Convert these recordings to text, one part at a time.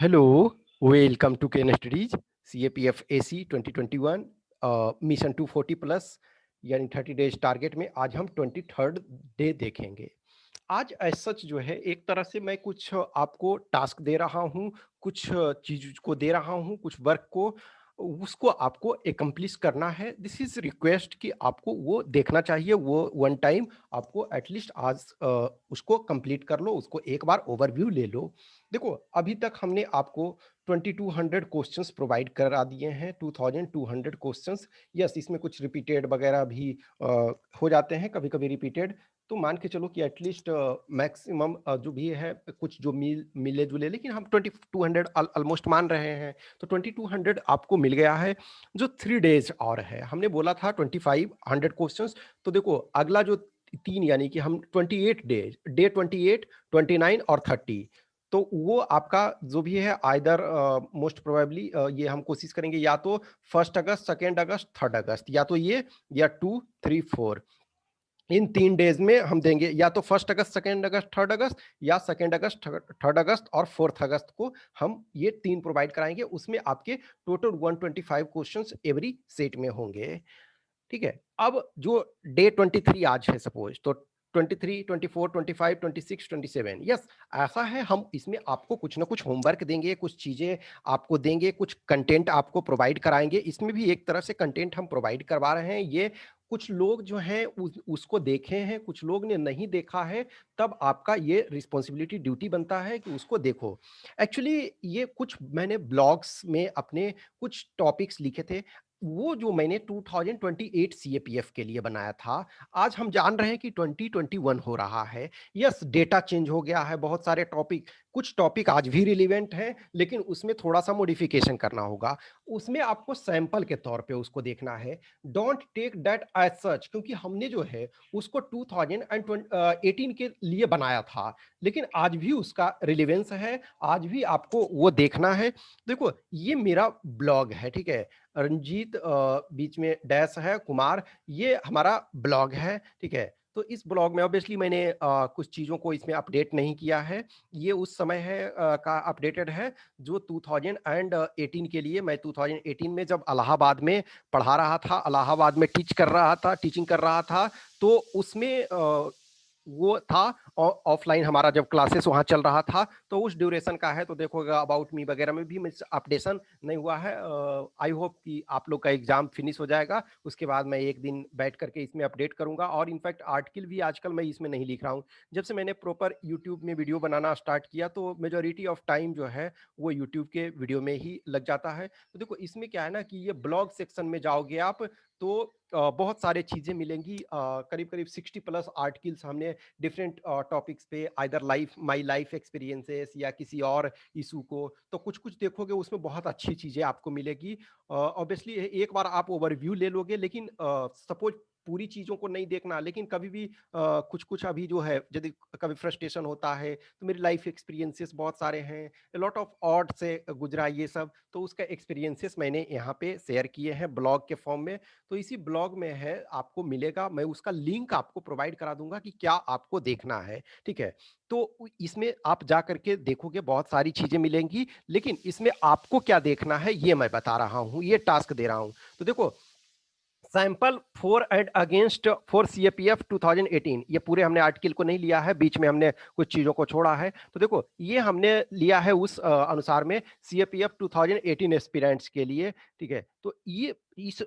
Hello, welcome to Ken studies CAPF AC 2021 mission 240 plus यानी 30 days target में आज हम 23rd डे देखेंगे। आज एज सच जो है एक तरह से मैं कुछ आपको टास्क दे रहा हूँ, कुछ चीज को दे रहा हूँ, कुछ वर्क को उसको आपको एकम्प्लिश करना है। दिस इज रिक्वेस्ट कि आपको वो देखना चाहिए, वो वन टाइम आपको एटलीस्ट आज उसको कंप्लीट कर लो, उसको एक बार ओवरव्यू ले लो। देखो अभी तक हमने आपको 2200 क्वेश्चंस प्रोवाइड करा दिए हैं, 2200 क्वेश्चंस। यस, इसमें कुछ रिपीटेड वगैरह भी हो जाते हैं, कभी कभी रिपीटेड। तो मान के चलो कि एटलीस्ट मैक्सिमम जो भी है कुछ जो मिले जुले, लेकिन हम 2200 ऑलमोस्ट मान रहे हैं। तो 2200 आपको मिल गया है। जो 3 डेज और है, हमने बोला था 2500 क्वेश्चंस। तो देखो अगला जो तीन यानी कि हम 28 डेज, डे 28, 29 और 30, तो वो आपका जो भी है आइदर मोस्ट प्रोबेबली ये हम कोशिश करेंगे या तो 1 अगस्त, 2 अगस्त, 3 अगस्त, या तो ये या 2, 3, 4, इन 3 डेज में हम देंगे। या तो 1 अगस्त, 2 अगस्त, 3 अगस्त, या 2 अगस्त, 3 अगस्त और 4 अगस्त को हम ये तीन प्रोवाइड कराएंगे। उसमें आपके टोटल 125 क्वेश्चंस एवरी सेट में होंगे। ठीक है, अब जो डे 23 आज है सपोज, तो 23, 24, 25, 26, 27, यस ऐसा है। हम इसमें आपको कुछ ना कुछ होमवर्क देंगे, कुछ चीजें आपको देंगे, कुछ कंटेंट आपको प्रोवाइड कराएंगे। इसमें भी एक तरह से कंटेंट हम प्रोवाइड करवा रहे हैं। ये कुछ लोग जो हैं उसको देखे हैं, कुछ लोग ने नहीं देखा है, तब आपका ये रिस्पॉन्सिबिलिटी ड्यूटी बनता है कि उसको देखो। एक्चुअली ये कुछ मैंने ब्लॉग्स में अपने कुछ टॉपिक्स लिखे थे, वो जो मैंने 2028 सीएपीएफ के लिए बनाया था, आज हम जान रहे हैं कि 2021 हो रहा है। यस, डेटा चेंज हो गया है, बहुत सारे टॉपिक, कुछ टॉपिक आज भी रिलेवेंट हैं, लेकिन उसमें थोड़ा सा मॉडिफिकेशन करना होगा। उसमें आपको सैंपल के तौर पे उसको देखना है। Don't take that as such, क्योंकि हमने जो है उसको 2018 के लिए बनाया था, लेकिन आज भी उसका रिलेवेंस है, आज भी आपको वो देखना है। देखो ये मेरा ब्लॉग है, ठीक है, रंजीत बीच में डैश है, कुमार, ये हमारा ब्लॉग है, ठीक है। तो इस ब्लॉग में ऑब्वियसली मैंने कुछ चीज़ों को इसमें अपडेट नहीं किया है। ये उस समय है का अपडेटेड है जो 2018 के लिए, मैं 2018 में जब इलाहाबाद में पढ़ा रहा था, इलाहाबाद में टीचिंग कर रहा था, तो उसमें वो था। ऑफलाइन हमारा जब क्लासेस वहाँ चल रहा था, तो उस ड्यूरेशन का है। तो देखोगे अबाउट मी वगैरह में भी अपडेशन नहीं हुआ है। आई होप कि आप लोग का एग्जाम फिनिश हो जाएगा, उसके बाद मैं एक दिन बैठ करके इसमें अपडेट करूंगा। और इनफैक्ट आर्टिकल भी आजकल मैं इसमें नहीं लिख रहा हूँ। जब से मैंने प्रॉपर यूट्यूब में वीडियो बनाना स्टार्ट किया, तो मेजोरिटी ऑफ टाइम जो है वो यूट्यूब के वीडियो में ही लग जाता है। तो देखो इसमें क्या है ना कि ये ब्लॉग सेक्शन में जाओगे आप, तो बहुत सारे चीज़ें मिलेंगी। करीब करीब 60 प्लस आर्टिकल्स हमने डिफरेंट टॉपिक्स पे, either life my life experiences या किसी और इशू को, तो कुछ कुछ देखोगे उसमें बहुत अच्छी चीज़ें आपको मिलेगी। ऑब्वियसली एक बार आप ओवरव्यू ले लोगे, लेकिन सपोज पूरी चीज़ों को नहीं देखना, लेकिन कभी भी कुछ कुछ अभी जो है यदि कभी फ्रस्ट्रेशन होता है, तो मेरी लाइफ एक्सपीरियंसेस बहुत सारे हैं, लॉट ऑफ ऑड से गुजरा ये सब, तो उसका एक्सपीरियंसेस मैंने यहाँ पे शेयर किए हैं ब्लॉग के फॉर्म में। तो इसी ब्लॉग में है, आपको मिलेगा, मैं उसका लिंक आपको प्रोवाइड करा दूंगा कि क्या आपको देखना है, ठीक है। तो इसमें आप जा करके देखोगे बहुत सारी चीजें मिलेंगी, लेकिन इसमें आपको क्या देखना है ये मैं बता रहा हूं, ये टास्क दे रहा हूं। तो देखो, sample for and against for CAPF 2018, ये पूरे हमने आर्टिकल को नहीं लिया है, बीच में हमने कुछ चीजों को छोड़ा है। तो देखो ये हमने लिया है उस अनुसार में सीएपीएफ 2018 एस्पिरेंट्स के लिए, ठीक है। तो ये इस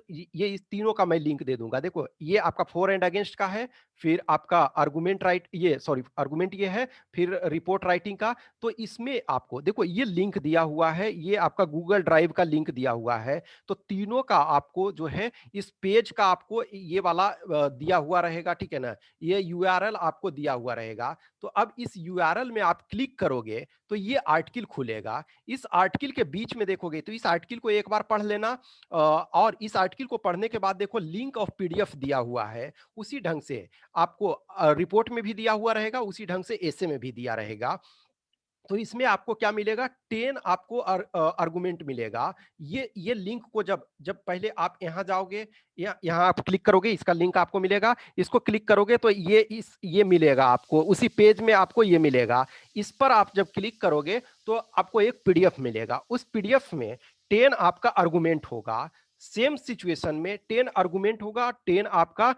तीनों का मैं लिंक दे दूंगा। देखो ये आपका फॉर एंड अगेंस्ट का है, फिर आपका आर्गुमेंट राइट, ये सॉरी आर्गुमेंट ये है, फिर रिपोर्ट राइटिंग का। तो इसमें आपको देखो ये लिंक दिया हुआ है, ये आपका गूगल ड्राइव का लिंक दिया हुआ है। तो तीनों का आपको जो है इस पेज का आपको ये वाला दिया हुआ रहेगा, ठीक है ना, ये यूआरएल आपको दिया हुआ रहेगा। तो अब इस यूआरएल में आप क्लिक करोगे तो ये आर्टिकल खुलेगा। इस आर्टिकल के बीच में देखोगे तो इस आर्टिकल को एक बार पढ़ लेना, और इस आर्टिकल को पढ़ने के बाद देखो लिंक ऑफ पीडीएफ दिया हुआ है, उसी ढंग से आपको रिपोर्ट में भी दिया हुआ रहेगा, उसी ढंग से एसे में भी दिया रहेगा। तो इसमें आपको क्या मिलेगा 10 आपको आर्गुमेंट मिलेगा। ये लिंक को जब जब पहले आप यहाँ जाओगे, यहाँ आप क्लिक करोगे, इसका लिंक आपको मिलेगा, इसको क्लिक करोगे तो ये मिलेगा आपको, उसी पेज में आपको ये मिलेगा। इस पर आप जब क्लिक करोगे तो आपको एक पीडीएफ मिलेगा, उस पीडीएफ में 10 आपका आर्गुमेंट होगा। सेम सिचुएशन में 10 आर्गुमेंट होगा, 10 आपका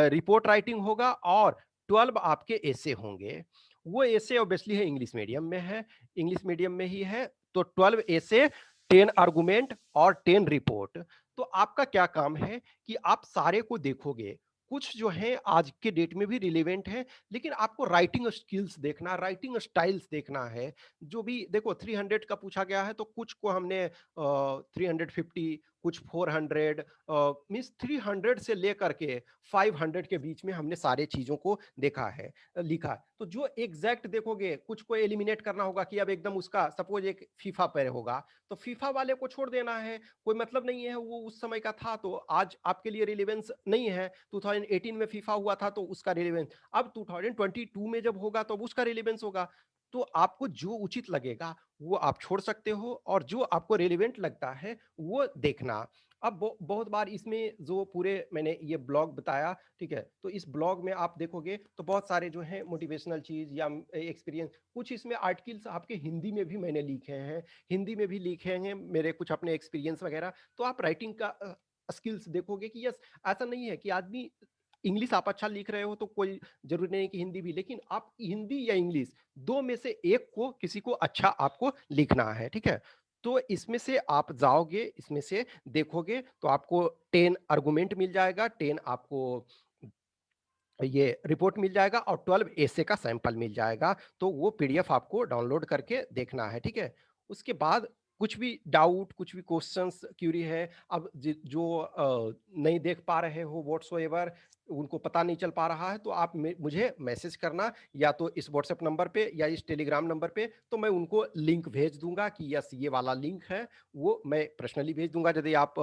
रिपोर्ट राइटिंग होगा और 12 आपके ऐसे होंगे। वो ऐसे ऑब्वियसली है इंग्लिश मीडियम में है, इंग्लिश मीडियम में ही है, तो 12 ऐसे, 10 आर्गुमेंट और 10 रिपोर्ट। तो आपका क्या काम है कि आप सारे को देखोगे, कुछ जो है आज के डेट में भी रिलेवेंट है, लेकिन आपको राइटिंग स्किल्स देखना, राइटिंग स्टाइल्स देखना है। जो भी देखो 300 का पूछा गया है तो कुछ को हमने 350, कुछ 400, मीन्स 300 से लेकर के 500 के बीच में हमने सारे चीजों को देखा है, लिखा है। तो जो एग्जैक्ट देखोगे, कुछ को एलिमिनेट करना होगा कि अब एकदम उसका सपोज एक फीफा पे होगा, तो फीफा वाले को छोड़ देना है, कोई मतलब नहीं है, वो उस समय का था तो आज आपके लिए रिलेवेंस नहीं है। 2018 में फीफा हुआ था तो उसका रिलेवेंस अब 2022 में जब होगा तो उसका रिलेवेंस होगा। तो आपको जो उचित लगेगा वो आप छोड़ सकते हो, और जो आपको रिलेवेंट लगता है वो देखना। अब बहुत बार इसमें जो पूरे मैंने ये ब्लॉग बताया, ठीक है, तो इस ब्लॉग में आप देखोगे तो बहुत सारे जो हैं मोटिवेशनल चीज या एक्सपीरियंस, कुछ इसमें आर्टिकल्स आपके हिंदी में भी मैंने लिखे हैं, हिंदी में भी लिखे हैं मेरे कुछ अपने एक्सपीरियंस वगैरह। तो आप राइटिंग का स्किल्स देखोगे कि यस, ऐसा नहीं है कि आदमी इंग्लिश आप अच्छा लिख रहे हो तो कोई जरूरी नहीं कि हिंदी भी, लेकिन आप हिंदी या इंग्लिश दो में से एक को, किसी को अच्छा आपको लिखना है, ठीक है। तो इसमें से आप जाओगे, इसमें से देखोगे तो आपको 10 आर्गुमेंट मिल जाएगा, 10 आपको ये रिपोर्ट मिल जाएगा और 12 ऐसे का सैंपल मिल जाएगा। तो वो पीडीएफ आपको डाउनलोड करके देखना है, ठीक है। उसके बाद कुछ भी डाउट, कुछ भी क्वेश्चंस क्यूरी है, अब जो नहीं देख पा रहे हो व्हाट्सएवर, उनको पता नहीं चल पा रहा है, तो आप मुझे मैसेज करना, या तो इस व्हाट्सएप नंबर पे या इस टेलीग्राम नंबर पे, तो मैं उनको लिंक भेज दूंगा कि यस ये वाला लिंक है, वो मैं पर्सनली भेज दूंगा। यदि आप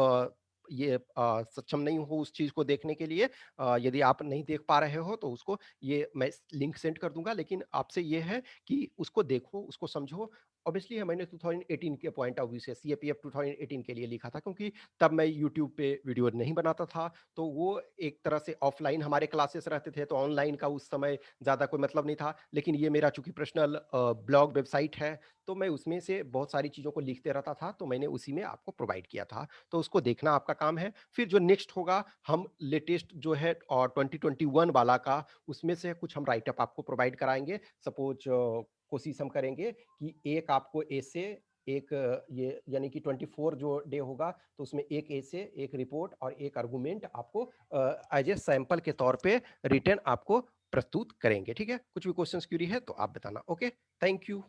ये सक्षम नहीं हो उस चीज को देखने के लिए, यदि आप नहीं देख पा रहे हो तो उसको ये मैं लिंक सेंड कर दूंगा, लेकिन आपसे ये है कि उसको देखो, उसको समझो। ऑब्वियसली है, मैंने 2018 के पॉइंट ऑफ व्यू से सीएपीएफ 2018 के लिए लिखा था, क्योंकि तब मैं यूट्यूब पे वीडियो नहीं बनाता था, तो वो एक तरह से ऑफलाइन हमारे क्लासेस रहते थे, तो ऑनलाइन का उस समय ज़्यादा कोई मतलब नहीं था। लेकिन ये मेरा चूंकि पर्सनल ब्लॉग वेबसाइट है, तो मैं उसमें से बहुत सारी चीज़ों को लिखते रहता था, तो मैंने उसी में आपको प्रोवाइड किया था। तो उसको देखना आपका काम है। फिर जो नेक्स्ट होगा, हम लेटेस्ट जो है और 2021 वाला का, उसमें से कुछ हम राइटअप आपको प्रोवाइड कराएंगे। सपोज कोशिश हम करेंगे कि एक आपको ऐसे, एक ये यानी कि 24 जो डे होगा तो उसमें एक ऐसे, एक रिपोर्ट और एक आर्गुमेंट आपको एज ए सैंपल के तौर पे रिटर्न आपको प्रस्तुत करेंगे, ठीक है। कुछ भी क्वेश्चंस क्यूरी है तो आप बताना। Okay, thank you.